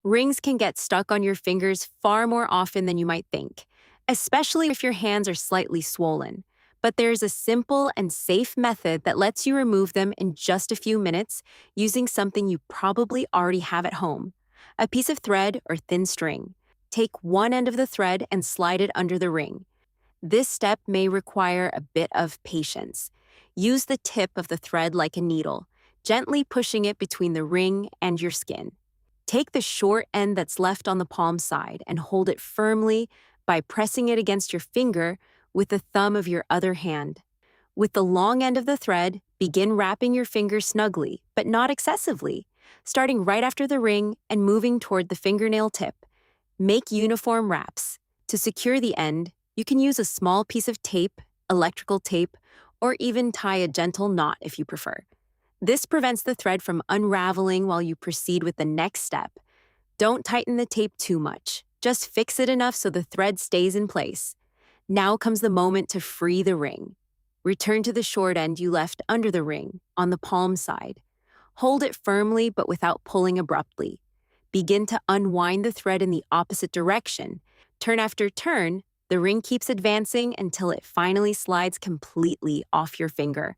Rings can get stuck on your fingers far more often than you might think, especially if your hands are slightly swollen. But there's a simple and safe method that lets you remove them in just a few minutes using something you probably already have at home: a piece of thread or thin string. Take one end of the thread and slide it under the ring. This step may require a bit of patience. Use the tip of the thread like a needle, gently pushing it between the ring and your skin. Take the short end that's left on the palm side and hold it firmly by pressing it against your finger with the thumb of your other hand. With the long end of the thread, begin wrapping your finger snugly, but not excessively, starting right after the ring and moving toward the fingernail tip. Make uniform wraps. To secure the end, you can use a small piece of tape, electrical tape, or even tie a gentle knot if you prefer. This prevents the thread from unraveling while you proceed with the next step. Don't tighten the tape too much. Just fix it enough so the thread stays in place. Now comes the moment to free the ring. Return to the short end you left under the ring, on the palm side. Hold it firmly but without pulling abruptly. Begin to unwind the thread in the opposite direction. Turn after turn, the ring keeps advancing until it finally slides completely off your finger.